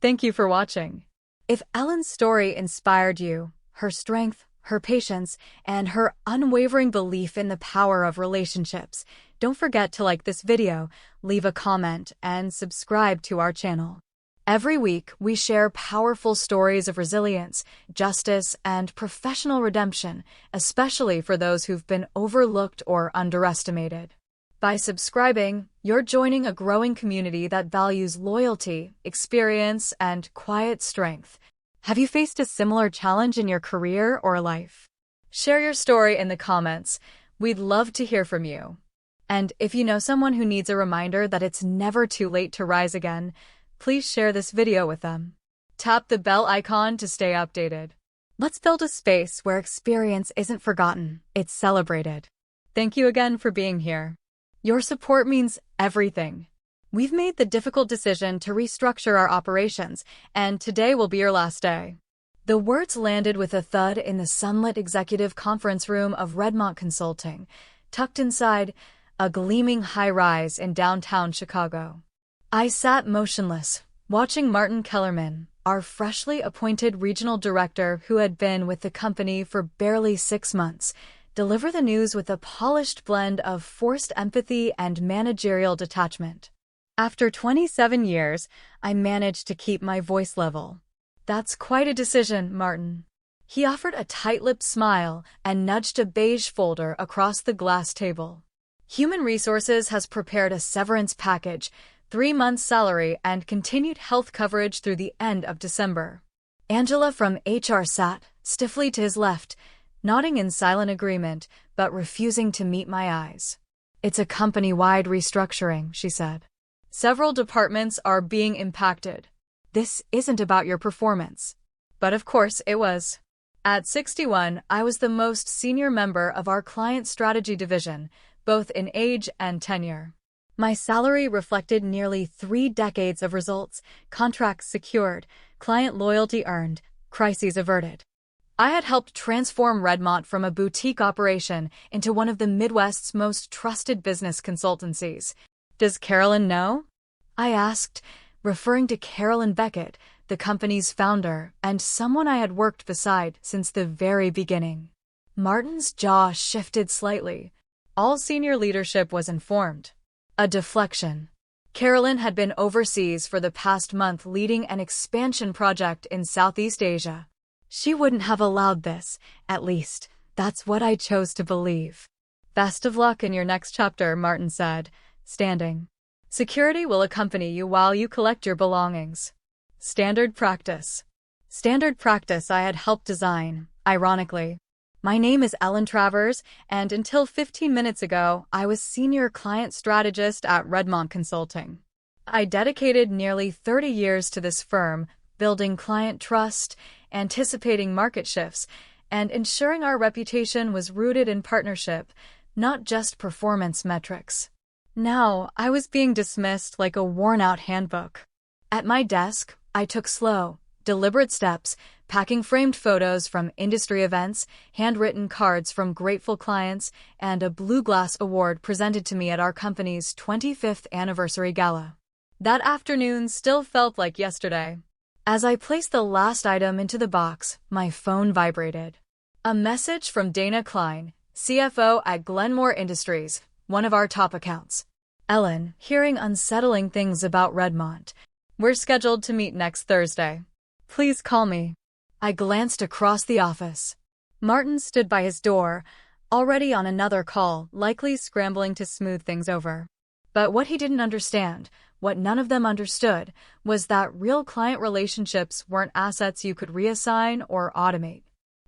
Thank you for watching. If Ellen's story inspired you, her strength, her patience, and her unwavering belief in the power of relationships, don't forget to like this video, leave a comment, and subscribe to our channel. Every week, we share powerful stories of resilience, justice, and professional redemption, especially for those who've been overlooked or underestimated. By subscribing, you're joining a growing community that values loyalty, experience, and quiet strength. Have you faced a similar challenge in your career or life? Share your story in the comments. We'd love to hear from you. And if you know someone who needs a reminder that it's never too late to rise again, please share this video with them. Tap the bell icon to stay updated. Let's build a space where experience isn't forgotten, it's celebrated. Thank you again for being here. Your support means everything. We've made the difficult decision to restructure our operations, and today will be your last day. The words landed with a thud in the sunlit executive conference room of Redmont Consulting, tucked inside a gleaming high-rise in downtown Chicago. I sat motionless, watching Martin Kellerman, our freshly appointed regional director who had been with the company for barely 6 months, deliver the news with a polished blend of forced empathy and managerial detachment. After 27 years, I managed to keep my voice level. That's quite a decision, Martin. He offered a tight-lipped smile and nudged a beige folder across the glass table. Human Resources has prepared a severance package, 3 months' salary, and continued health coverage through the end of December. Angela from HR sat stiffly to his left, nodding in silent agreement, but refusing to meet my eyes. It's a company-wide restructuring, she said. Several departments are being impacted. This isn't about your performance. But of course it was. At 61, I was the most senior member of our client strategy division, both in age and tenure. My salary reflected nearly 3 decades of results, contracts secured, client loyalty earned, crises averted. I had helped transform Redmont from a boutique operation into one of the Midwest's most trusted business consultancies. Does Carolyn know? I asked, referring to Carolyn Beckett, the company's founder and someone I had worked beside since the very beginning. Martin's jaw shifted slightly. All senior leadership was informed. A deflection. Carolyn had been overseas for the past month leading an expansion project in Southeast Asia. She wouldn't have allowed this, at least, that's what I chose to believe. Best of luck in your next chapter, Martin said, standing. Security will accompany you while you collect your belongings. Standard practice. Standard practice I had helped design, ironically. My name is Ellen Travers, and until 15 minutes ago, I was senior client strategist at Redmont Consulting. I dedicated nearly 30 years to this firm, building client trust, anticipating market shifts, and ensuring our reputation was rooted in partnership, not just performance metrics. Now, I was being dismissed like a worn-out handbook. At my desk, I took slow, deliberate steps, packing framed photos from industry events, handwritten cards from grateful clients, and a Blue Glass Award presented to me at our company's 25th anniversary gala. That afternoon still felt like yesterday. As I placed the last item into the box, my phone vibrated. A message from Dana Klein, CFO at Glenmore Industries, one of our top accounts. Ellen, hearing unsettling things about Redmont. We're scheduled to meet next Thursday. Please call me. I glanced across the office. Martin stood by his door, already on another call, likely scrambling to smooth things over. But what he didn't understand, what none of them understood, was that real client relationships weren't assets you could reassign or automate.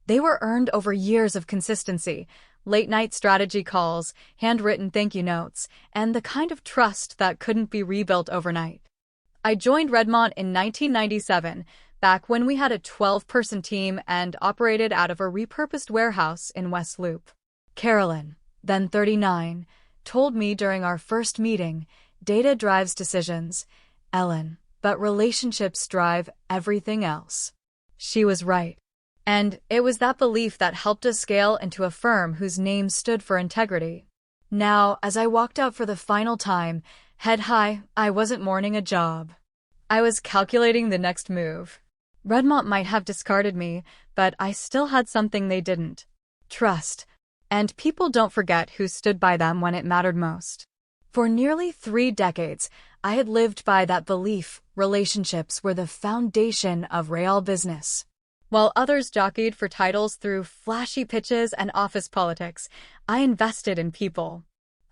They were earned over years of consistency, late-night strategy calls, handwritten thank-you notes, and the kind of trust that couldn't be rebuilt overnight. I joined Redmont in 1997, back when we had a 12-person team and operated out of a repurposed warehouse in West Loop. Carolyn, then 39, told me during our first meeting, data drives decisions, Ellen, but relationships drive everything else. She was right. And it was that belief that helped us scale into a firm whose name stood for integrity. Now, as I walked out for the final time, head high, I wasn't mourning a job. I was calculating the next move. Redmont might have discarded me, but I still had something they didn't: trust. And people don't forget who stood by them when it mattered most. For nearly 3 decades, I had lived by that belief: relationships were the foundation of real business. While others jockeyed for titles through flashy pitches and office politics, I invested in people.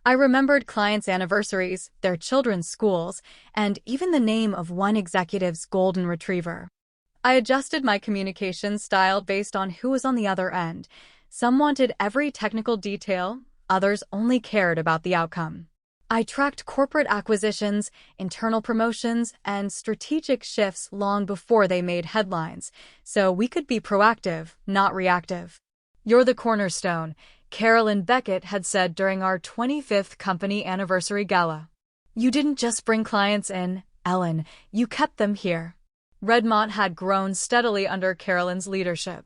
I remembered clients' anniversaries, their children's schools, and even the name of one executive's golden retriever. I adjusted my communication style based on who was on the other end. Some wanted every technical detail, others only cared about the outcome. I tracked corporate acquisitions, internal promotions, and strategic shifts long before they made headlines, so we could be proactive, not reactive. "You're the cornerstone," Carolyn Beckett had said during our 25th company anniversary gala. "You didn't just bring clients in, Ellen, you kept them here." Redmont had grown steadily under Carolyn's leadership.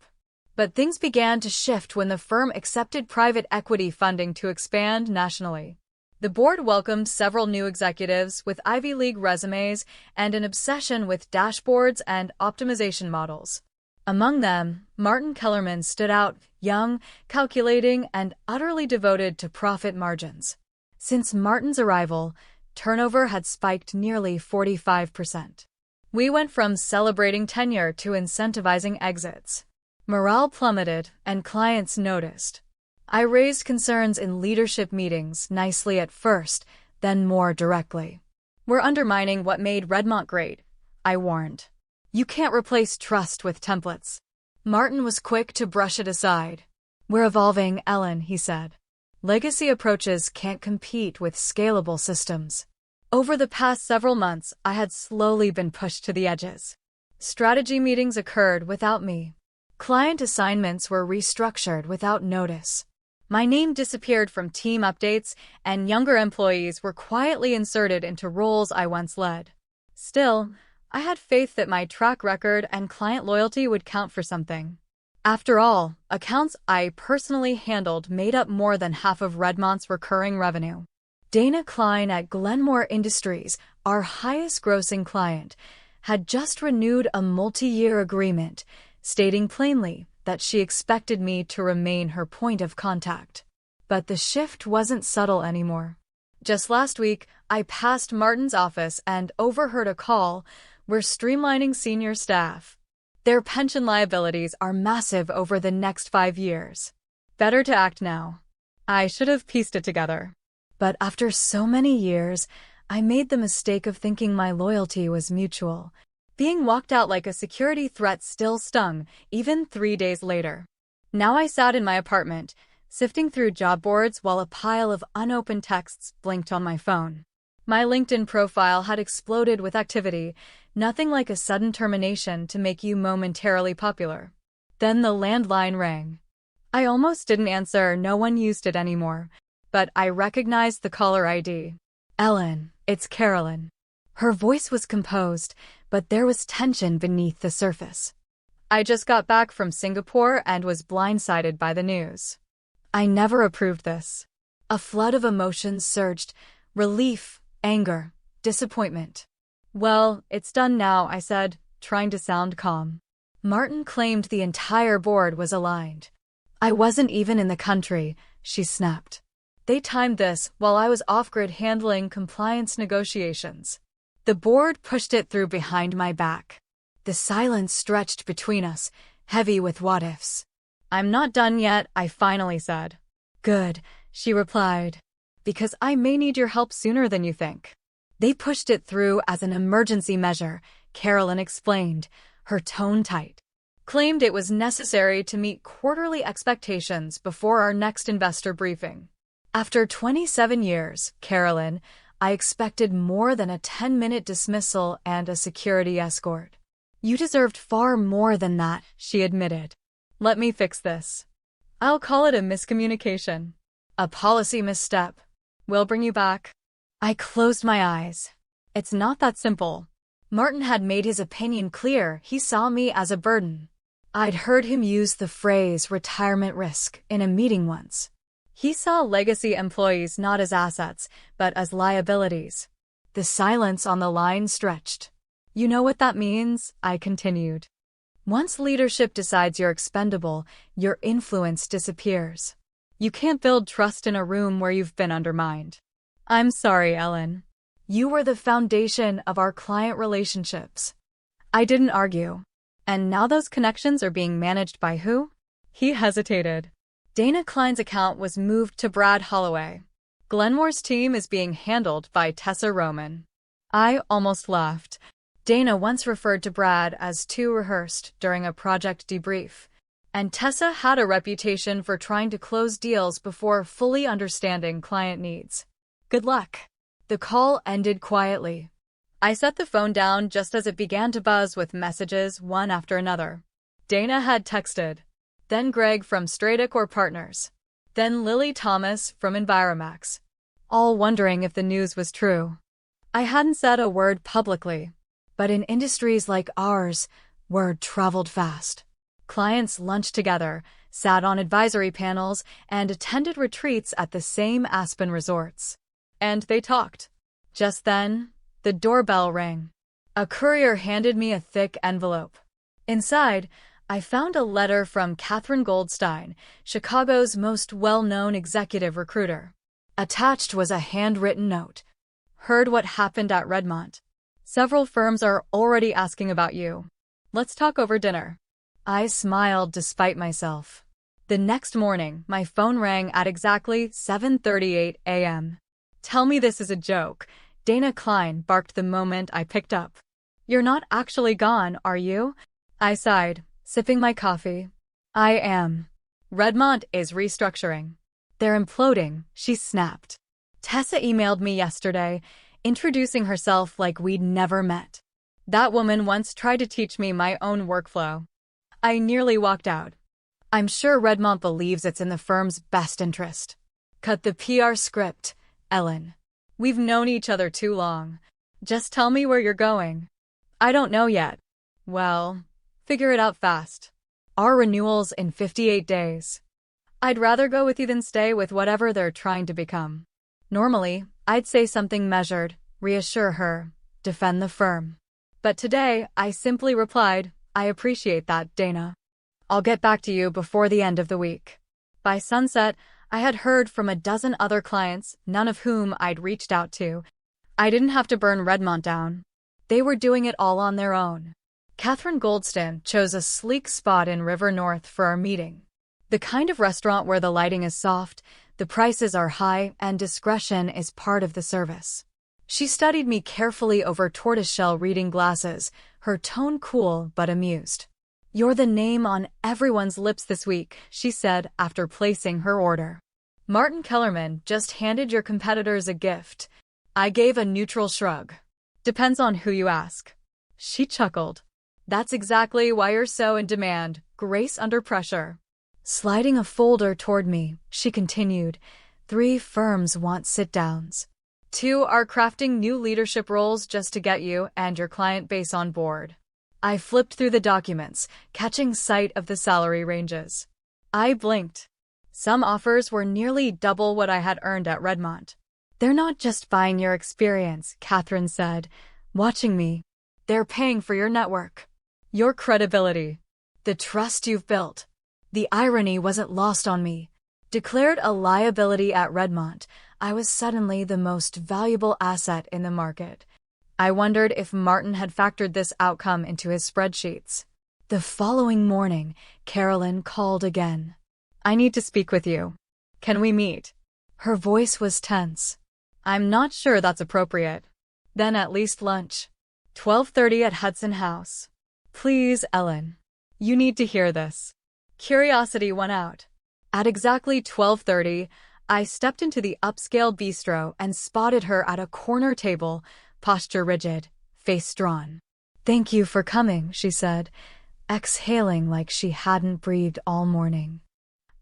But things began to shift when the firm accepted private equity funding to expand nationally. The board welcomed several new executives with Ivy League resumes and an obsession with dashboards and optimization models. Among them, Martin Kellerman stood out: young, calculating, and utterly devoted to profit margins. Since Martin's arrival, turnover had spiked nearly 45%. We went from celebrating tenure to incentivizing exits. Morale plummeted, and clients noticed. I raised concerns in leadership meetings, nicely at first, then more directly. "We're undermining what made Redmont great," I warned. "You can't replace trust with templates." Martin was quick to brush it aside. "We're evolving, Ellen," he said. "Legacy approaches can't compete with scalable systems." Over the past several months, I had slowly been pushed to the edges. Strategy meetings occurred without me. Client assignments were restructured without notice. My name disappeared from team updates, and younger employees were quietly inserted into roles I once led. Still, I had faith that my track record and client loyalty would count for something. After all, accounts I personally handled made up more than half of Redmont's recurring revenue. Dana Klein at Glenmore Industries, our highest-grossing client, had just renewed a multi-year agreement, stating plainly that she expected me to remain her point of contact. But the shift wasn't subtle anymore. Just last week, I passed Martin's office and overheard a call: "We're streamlining senior staff. Their pension liabilities are massive over the next 5 years. Better to act now." I should have pieced it together. But after so many years, I made the mistake of thinking my loyalty was mutual. Being walked out like a security threat still stung, even 3 days later. Now I sat in my apartment, sifting through job boards while a pile of unopened texts blinked on my phone. My LinkedIn profile had exploded with activity, nothing like a sudden termination to make you momentarily popular. Then the landline rang. I almost didn't answer, no one used it anymore, but I recognized the caller ID. "Ellen, it's Carolyn." Her voice was composed, but there was tension beneath the surface. "I just got back from Singapore and was blindsided by the news. I never approved this." A flood of emotions surged: relief, anger, disappointment. "Well, it's done now," I said, trying to sound calm. Martin claimed the entire board was aligned. "I wasn't even in the country," she snapped. "They timed this while I was off-grid handling compliance negotiations. The board pushed it through behind my back." The silence stretched between us, heavy with what-ifs. "I'm not done yet," I finally said. "Good," she replied, "because I may need your help sooner than you think." "They pushed it through as an emergency measure," Carolyn explained, her tone tight. "Claimed it was necessary to meet quarterly expectations before our next investor briefing." After 27 years, Carolyn, I expected more than a 10-minute dismissal and a security escort. "You deserved far more than that," she admitted. "Let me fix this. I'll call it a miscommunication. A policy misstep. We'll bring you back." I closed my eyes. It's not that simple. Martin had made his opinion clear. He saw me as a burden. I'd heard him use the phrase retirement risk in a meeting once. He saw legacy employees not as assets, but as liabilities. The silence on the line stretched. You know what that means? I continued. Once leadership decides you're expendable, your influence disappears. You can't build trust in a room where you've been undermined. I'm sorry, Ellen. You were the foundation of our client relationships. I didn't argue. And now those connections are being managed by who? He hesitated. Dana Klein's account was moved to Brad Holloway. Glenmore's team is being handled by Tessa Roman. I almost laughed. Dana once referred to Brad as too rehearsed during a project debrief, and Tessa had a reputation for trying to close deals before fully understanding client needs. Good luck. The call ended quietly. I set the phone down just as it began to buzz with messages one after another. Dana had texted. Then Greg from Strategists Partners. Then Lily Thomas from Enviromax. All wondering if the news was true. I hadn't said a word publicly, but in industries like ours, word traveled fast. Clients lunched together, sat on advisory panels, and attended retreats at the same Aspen resorts. And they talked. Just then, the doorbell rang. A courier handed me a thick envelope. Inside, I found a letter from Catherine Goldstein, Chicago's most well-known executive recruiter. Attached was a handwritten note. Heard what happened at Redmont. Several firms are already asking about you. Let's talk over dinner. I smiled despite myself. The next morning, my phone rang at exactly 7:38 a.m. Tell me this is a joke, Dana Klein barked the moment I picked up. You're not actually gone, are you? I sighed, sipping my coffee. I am. Redmont is restructuring. They're imploding, she snapped. Tessa emailed me yesterday, introducing herself like we'd never met. That woman once tried to teach me my own workflow. I nearly walked out. I'm sure Redmont believes it's in the firm's best interest. Cut the PR script, Ellen. We've known each other too long. Just tell me where you're going. I don't know yet. Well, figure it out fast. Our renewal's in 58 days. I'd rather go with you than stay with whatever they're trying to become. Normally, I'd say something measured, reassure her, defend the firm. But today, I simply replied, I appreciate that, Dana. I'll get back to you before the end of the week. By sunset, I had heard from a dozen other clients, none of whom I'd reached out to. I didn't have to burn Redmont down. They were doing it all on their own. Catherine Goldstein chose a sleek spot in River North for our meeting. The kind of restaurant where the lighting is soft, the prices are high, and discretion is part of the service. She studied me carefully over tortoiseshell reading glasses, her tone cool but amused. You're the name on everyone's lips this week, she said after placing her order. Martin Kellerman just handed your competitors a gift. I gave a neutral shrug. Depends on who you ask. She chuckled. That's exactly why you're so in demand, grace under pressure. Sliding a folder toward me, she continued, 3 firms want sit-downs. 2 are crafting new leadership roles just to get you and your client base on board. I flipped through the documents, catching sight of the salary ranges. I blinked. Some offers were nearly double what I had earned at Redmont. They're not just buying your experience, Catherine said, watching me. They're paying for your network, your credibility, the trust you've built. The irony wasn't lost on me. Declared a liability at Redmont, I was suddenly the most valuable asset in the market. I wondered if Martin had factored this outcome into his spreadsheets. The following morning, Carolyn called again. I need to speak with you. Can we meet? Her voice was tense. I'm not sure that's appropriate. Then at least lunch. 12:30 at Hudson House. Please, Ellen. You need to hear this. Curiosity won out. At exactly 12:30, I stepped into the upscale bistro and spotted her at a corner table, posture rigid, face drawn. Thank you for coming, she said, exhaling like she hadn't breathed all morning.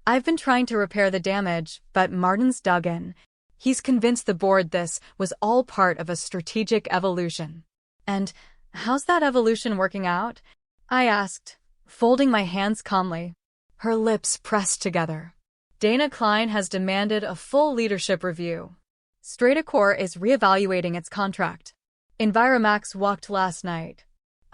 I've been trying to repair the damage, but Martin's dug in. He's convinced the board this was all part of a strategic evolution. And how's that evolution working out? I asked, folding my hands calmly. Her lips pressed together. Dana Klein has demanded a full leadership review. Strategists is reevaluating its contract. Enviromax walked last night.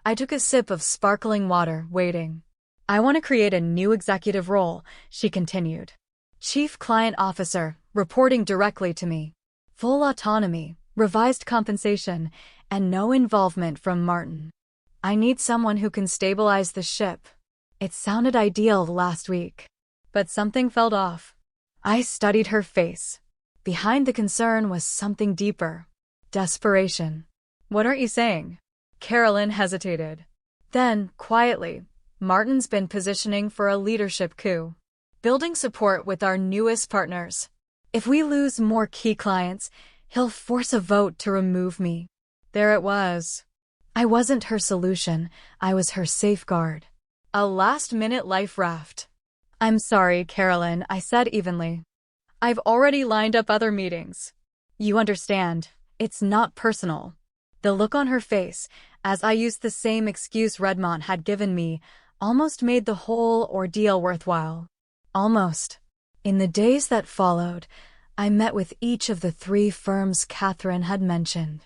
I took a sip of sparkling water, waiting. I want to create a new executive role, she continued. Chief Client Officer, reporting directly to me. Full autonomy, revised compensation, and no involvement from Martin. I need someone who can stabilize the ship. It sounded ideal last week. But something felt off. I studied her face. Behind the concern was something deeper. Desperation. What aren't you saying? Carolyn hesitated. Then, quietly, Martin's been positioning for a leadership coup. Building support with our newest partners. If we lose more key clients, he'll force a vote to remove me. There it was. I wasn't her solution, I was her safeguard. A last-minute life raft. I'm sorry, Carolyn, I said evenly. I've already lined up other meetings. You understand, it's not personal. The look on her face, as I used the same excuse Redmont had given me, almost made the whole ordeal worthwhile. Almost. In the days that followed, I met with each of the 3 firms Catherine had mentioned.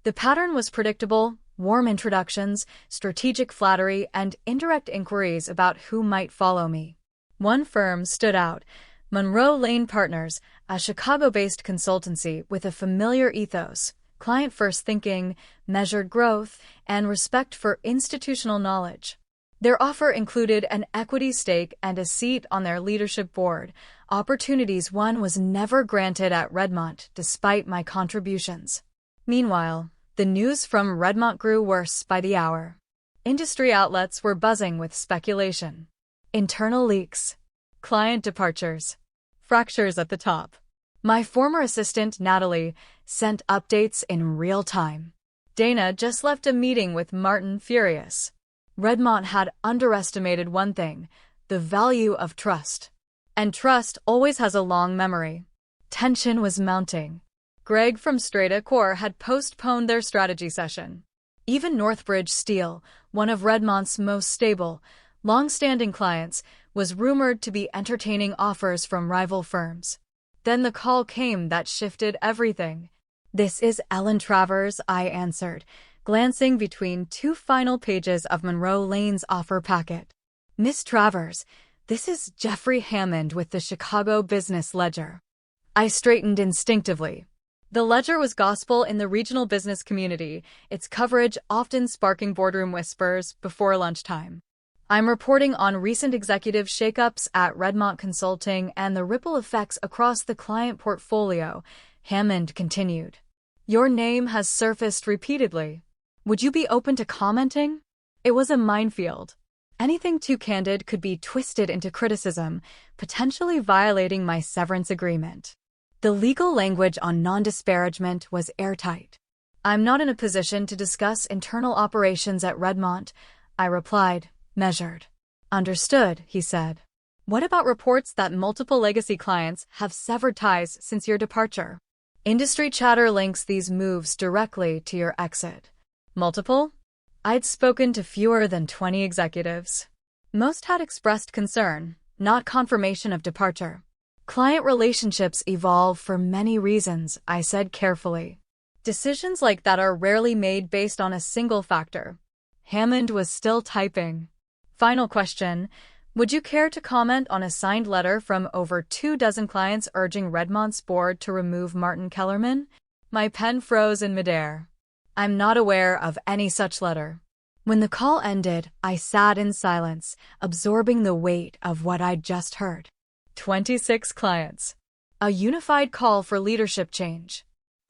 The pattern was predictable: warm introductions, strategic flattery, and indirect inquiries about who might follow me. One firm stood out, Monroe Lane Partners, a Chicago-based consultancy with a familiar ethos, client-first thinking, measured growth, and respect for institutional knowledge. Their offer included an equity stake and a seat on their leadership board, opportunities one was never granted at Redmont despite my contributions. Meanwhile, the news from Redmont grew worse by the hour. Industry outlets were buzzing with speculation. Internal leaks. Client departures. Fractures at the top. My former assistant, Natalie, sent updates in real time. Dana just left a meeting with Martin, furious. Redmont had underestimated one thing: the value of trust. And trust always has a long memory. Tension was mounting. Greg from Strata Core had postponed their strategy session. Even Northbridge Steel, one of Redmont's most stable, long-standing clients, was rumored to be entertaining offers from rival firms. Then the call came that shifted everything. "This is Ellen Travers," I answered, glancing between 2 final pages of Monroe Lane's offer packet. "Miss Travers, this is Jeffrey Hammond with the Chicago Business Ledger." I straightened instinctively. The Ledger was gospel in the regional business community, its coverage often sparking boardroom whispers before lunchtime. "I'm reporting on recent executive shakeups at Redmont Consulting and the ripple effects across the client portfolio," Hammond continued. "Your name has surfaced repeatedly. Would you be open to commenting?" It was a minefield. Anything too candid could be twisted into criticism, potentially violating my severance agreement. The legal language on non-disparagement was airtight. "I'm not in a position to discuss internal operations at Redmont," I replied, measured. "Understood," he said. "What about reports that multiple legacy clients have severed ties since your departure? Industry chatter links these moves directly to your exit." Multiple? I'd spoken to fewer than 20 executives. Most had expressed concern, not confirmation of departure. "Client relationships evolve for many reasons," I said carefully. "Decisions like that are rarely made based on a single factor." Hammond was still typing. "Final question. Would you care to comment on a signed letter from over 24 clients urging Redmont's board to remove Martin Kellerman?" My pen froze in midair. "I'm not aware of any such letter." When the call ended, I sat in silence, absorbing the weight of what I'd just heard. 26 clients. A unified call for leadership change.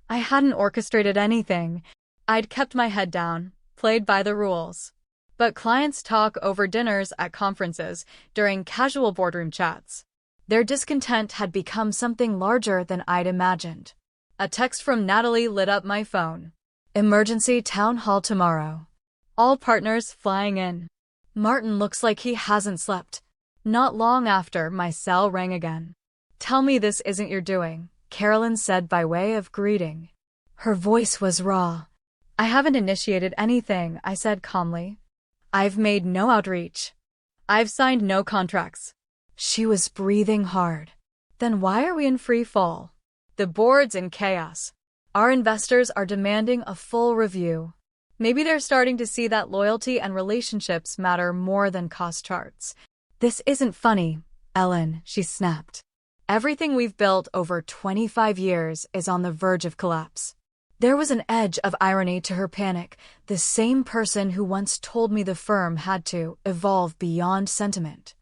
I hadn't orchestrated anything. I'd kept my head down, played by the rules. But clients talk over dinners at conferences, during casual boardroom chats. Their discontent had become something larger than I'd imagined. A text from Natalie lit up my phone. "Emergency town hall tomorrow. All partners flying in. Martin looks like he hasn't slept." Not long after, my cell rang again. "Tell me this isn't your doing," Carolyn said by way of greeting. Her voice was raw. "I haven't initiated anything," I said calmly. "I've made no outreach. I've signed no contracts." She was breathing hard. "Then why are we in free fall?" "The board's in chaos. Our investors are demanding a full review. Maybe they're starting to see that loyalty and relationships matter more than cost charts. This isn't funny, Ellen, she snapped. Everything we've built over 25 years is on the verge of collapse. There was an edge of irony to her panic, the same person who once told me the firm had to evolve beyond sentiment.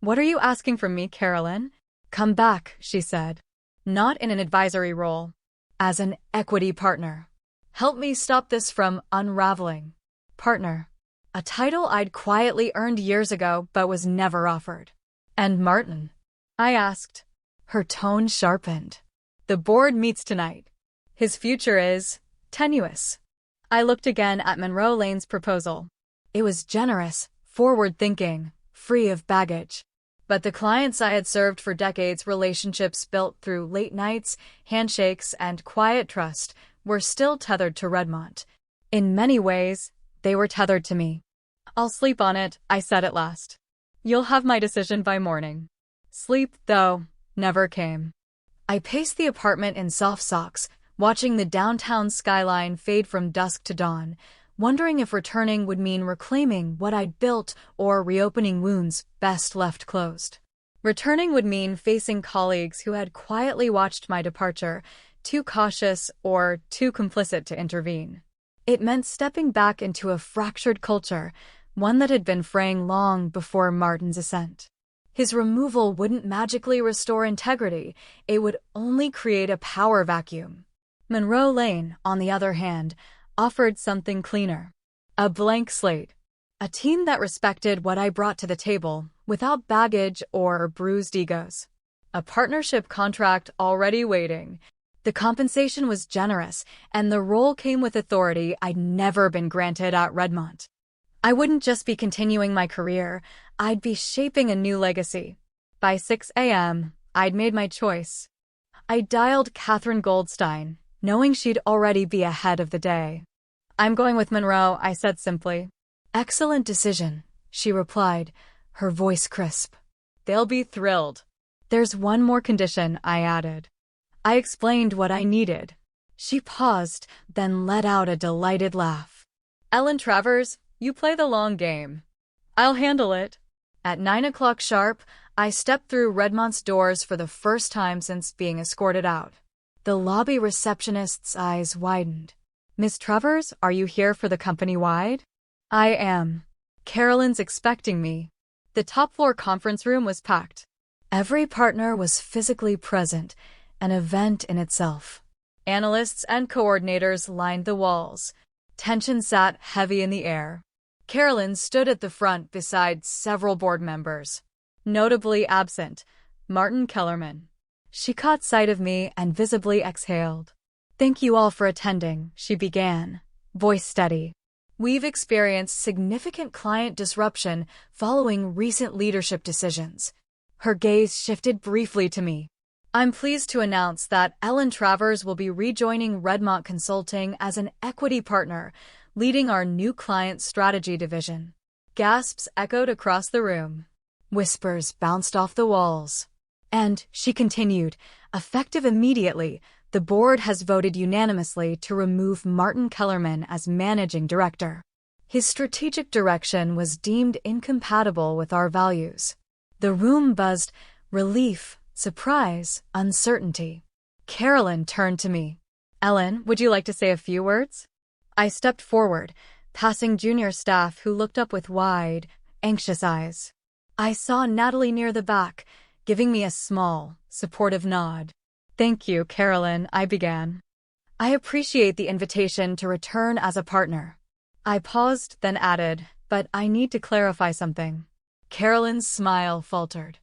What are you asking from me, Carolyn? Come back, she said. Not in an advisory role. As an equity partner. Help me stop this from unraveling. Partner. A title I'd quietly earned years ago but was never offered. And Martin? I asked. Her tone sharpened. The board meets tonight. His future is tenuous. I looked again at Monroe Lane's proposal. It was generous, forward-thinking, free of baggage. But the clients I had served for decades, relationships built through late nights, handshakes, and quiet trust, were still tethered to Redmont. In many ways, they were tethered to me. I'll sleep on it, I said at last. You'll have my decision by morning. Sleep, though, never came. I paced the apartment in soft socks, watching the downtown skyline fade from dusk to dawn, wondering if returning would mean reclaiming what I'd built or reopening wounds best left closed. Returning would mean facing colleagues who had quietly watched my departure, too cautious or too complicit to intervene. It meant stepping back into a fractured culture, one that had been fraying long before Martin's ascent. His removal wouldn't magically restore integrity, it would only create a power vacuum. Monroe Lane, on the other hand, offered something cleaner. A blank slate. A team that respected what I brought to the table, without baggage or bruised egos. A partnership contract already waiting. The compensation was generous, and the role came with authority I'd never been granted at Redmont. I wouldn't just be continuing my career, I'd be shaping a new legacy. By 6 a.m., I'd made my choice. I dialed Catherine Goldstein, knowing she'd already be ahead of the day. I'm going with Monroe, I said simply. Excellent decision, she replied, her voice crisp. They'll be thrilled. There's one more condition, I added. I explained what I needed. She paused, then let out a delighted laugh. Ellen Travers, you play the long game. I'll handle it. At 9 o'clock sharp, I stepped through Redmont's doors for the first time since being escorted out. The lobby receptionist's eyes widened. Miss Travers, are you here for the company-wide? I am. Carolyn's expecting me. The top-floor conference room was packed. Every partner was physically present, an event in itself. Analysts and coordinators lined the walls. Tension sat heavy in the air. Carolyn stood at the front beside several board members. Notably absent, Martin Kellerman. She caught sight of me and visibly exhaled. Thank you all for attending, she began, voice steady. We've experienced significant client disruption following recent leadership decisions. Her gaze shifted briefly to me. I'm pleased to announce that Ellen Travers will be rejoining Redmont Consulting as an equity partner, leading our new client strategy division. Gasps echoed across the room. Whispers bounced off the walls. And, she continued, effective immediately, the board has voted unanimously to remove Martin Kellerman as managing director. His strategic direction was deemed incompatible with our values. The room buzzed, relief, surprise, uncertainty. Carolyn turned to me. Ellen, would you like to say a few words? I stepped forward, passing junior staff who looked up with wide, anxious eyes. I saw Natalie near the back, giving me a small, supportive nod. Thank you, Carolyn, I began. I appreciate the invitation to return as a partner. I paused, then added, but I need to clarify something. Carolyn's smile faltered.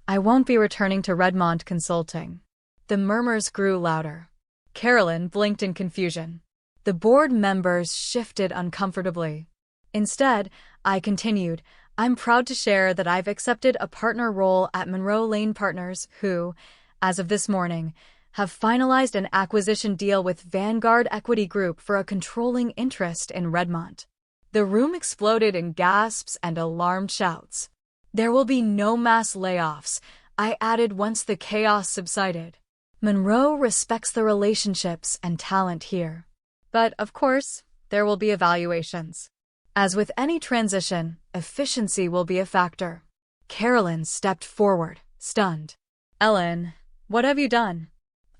I won't be returning to Redmont Consulting. The murmurs grew louder. Carolyn blinked in confusion. The board members shifted uncomfortably. Instead, I continued, I'm proud to share that I've accepted a partner role at Monroe Lane Partners who, as of this morning, have finalized an acquisition deal with Vanguard Equity Group for a controlling interest in Redmont. The room exploded in gasps and alarmed shouts. There will be no mass layoffs, I added once the chaos subsided. Monroe respects the relationships and talent here. But, of course, there will be evaluations. As with any transition, efficiency will be a factor. Carolyn stepped forward, stunned. Ellen, what have you done?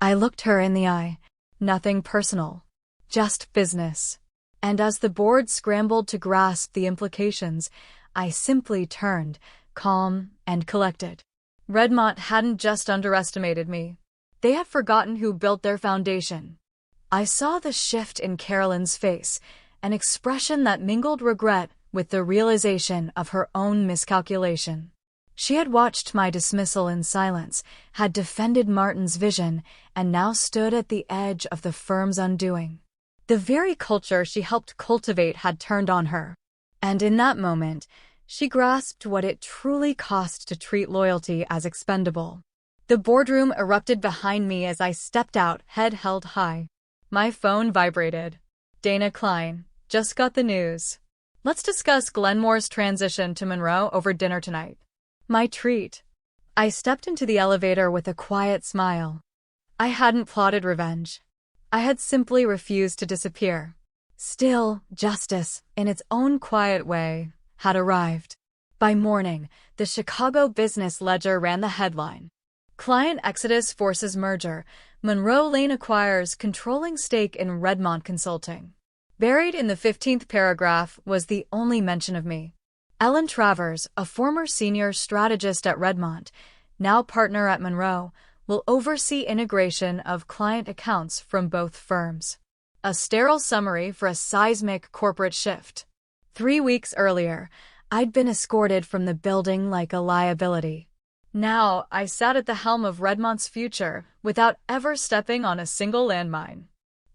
I looked her in the eye. Nothing personal. Just business. And as the board scrambled to grasp the implications, I simply turned, calm and collected. Redmont hadn't just underestimated me. They had forgotten who built their foundation. I saw the shift in Carolyn's face, an expression that mingled regret with the realization of her own miscalculation. She had watched my dismissal in silence, had defended Martin's vision, and now stood at the edge of the firm's undoing. The very culture she helped cultivate had turned on her. And in that moment, she grasped what it truly cost to treat loyalty as expendable. The boardroom erupted behind me as I stepped out, head held high. My phone vibrated. Dana Klein, just got the news. Let's discuss Glenmore's transition to Monroe over dinner tonight. My treat. I stepped into the elevator with a quiet smile. I hadn't plotted revenge. I had simply refused to disappear. Still, justice, in its own quiet way, had arrived. By morning, the Chicago Business Ledger ran the headline. Client exodus forces merger. Monroe Lane acquires controlling stake in Redmont Consulting. Buried in the 15th paragraph was the only mention of me. Ellen Travers, a former senior strategist at Redmont, now partner at Monroe, will oversee integration of client accounts from both firms. A sterile summary for a seismic corporate shift. 3 weeks earlier, I'd been escorted from the building like a liability. Now, I sat at the helm of Redmont's future without ever stepping on a single landmine.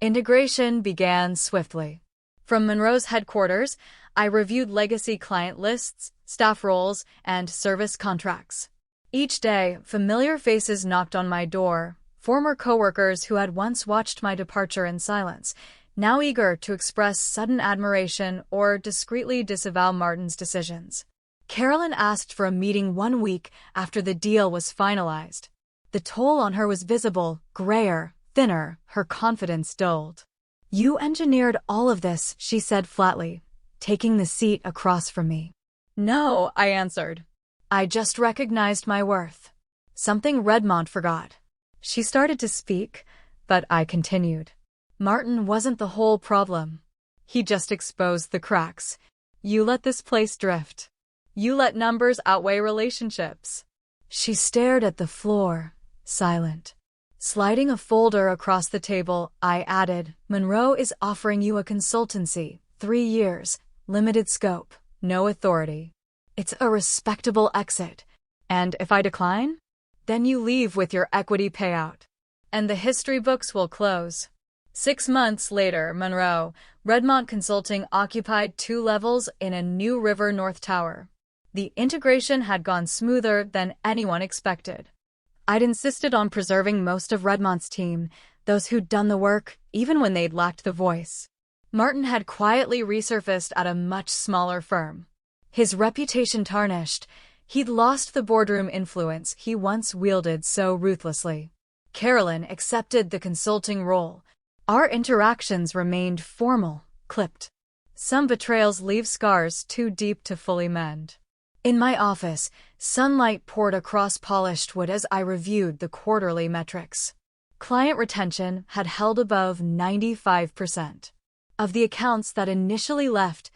Integration began swiftly. From Monroe's headquarters, I reviewed legacy client lists, staff roles, and service contracts. Each day, familiar faces knocked on my door, former coworkers who had once watched my departure in silence, now eager to express sudden admiration or discreetly disavow Martin's decisions. Carolyn asked for a meeting 1 week after the deal was finalized. The toll on her was visible, grayer, thinner, her confidence dulled. "You engineered all of this," she said flatly, taking the seat across from me. "No," I answered. "I just recognized my worth. Something Redmont forgot." She started to speak, but I continued. "Martin wasn't the whole problem. He just exposed the cracks. You let this place drift. You let numbers outweigh relationships." She stared at the floor, silent. Sliding a folder across the table, I added, "Monroe is offering you a consultancy, 3 years, limited scope, no authority. It's a respectable exit. And if I decline, then you leave with your equity payout. And the history books will close." 6 months later, Monroe, Redmont Consulting occupied 2 levels in a New River North Tower. The integration had gone smoother than anyone expected. I'd insisted on preserving most of Redmont's team, those who'd done the work, even when they'd lacked the voice. Martin had quietly resurfaced at a much smaller firm. His reputation tarnished, he'd lost the boardroom influence he once wielded so ruthlessly. Carolyn accepted the consulting role. Our interactions remained formal, clipped. Some betrayals leave scars too deep to fully mend. In my office, sunlight poured across polished wood as I reviewed the quarterly metrics. Client retention had held above 95%. Of the accounts that initially left,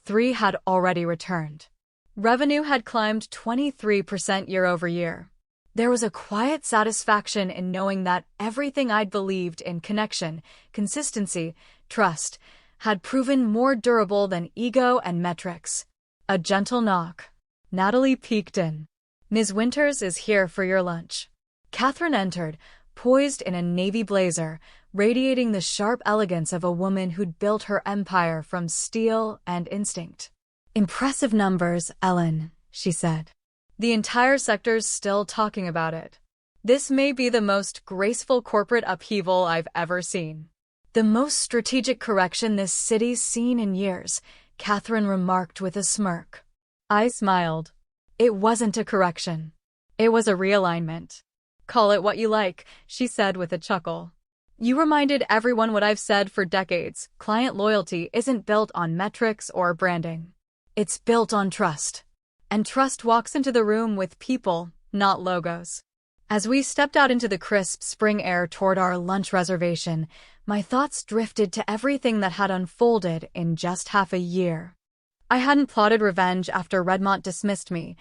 3 had already returned. Revenue had climbed 23% year over year. There was a quiet satisfaction in knowing that everything I'd believed in connection, consistency, trust, had proven more durable than ego and metrics. A gentle knock. Natalie peeked in. "Ms. Winters is here for your lunch." Catherine entered, poised in a navy blazer, radiating the sharp elegance of a woman who'd built her empire from steel and instinct. "Impressive numbers, Ellen," she said. "The entire sector's still talking about it. This may be the most graceful corporate upheaval I've ever seen." "The most strategic correction this city's seen in years," Catherine remarked with a smirk. I smiled. It wasn't a correction. It was a realignment. Call it what you like, she said with a chuckle. You reminded everyone what I've said for decades. Client loyalty isn't built on metrics or branding. It's built on trust. And trust walks into the room with people, not logos. As we stepped out into the crisp spring air toward our lunch reservation, my thoughts drifted to everything that had unfolded in just half a year. I hadn't plotted revenge after Redmont dismissed me.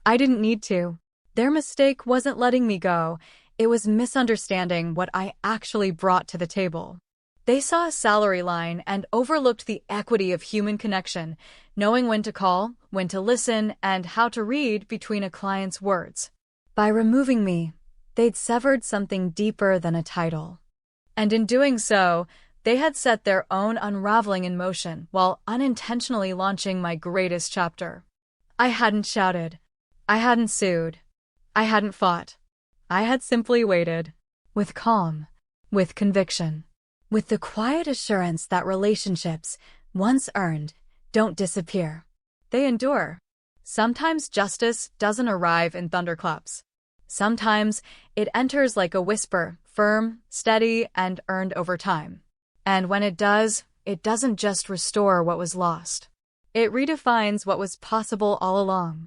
I didn't need to. Their mistake wasn't letting me go. It was misunderstanding what I actually brought to the table. They saw a salary line and overlooked the equity of human connection, knowing when to call, when to listen, and how to read between a client's words. By removing me, they'd severed something deeper than a title. And in doing so, they had set their own unraveling in motion while unintentionally launching my greatest chapter. I hadn't shouted. I hadn't sued. I hadn't fought. I had simply waited. With calm. With conviction. With the quiet assurance that relationships, once earned, don't disappear. They endure. Sometimes justice doesn't arrive in thunderclaps. Sometimes it enters like a whisper, firm, steady, and earned over time. And when it does, it doesn't just restore what was lost. It redefines what was possible all along.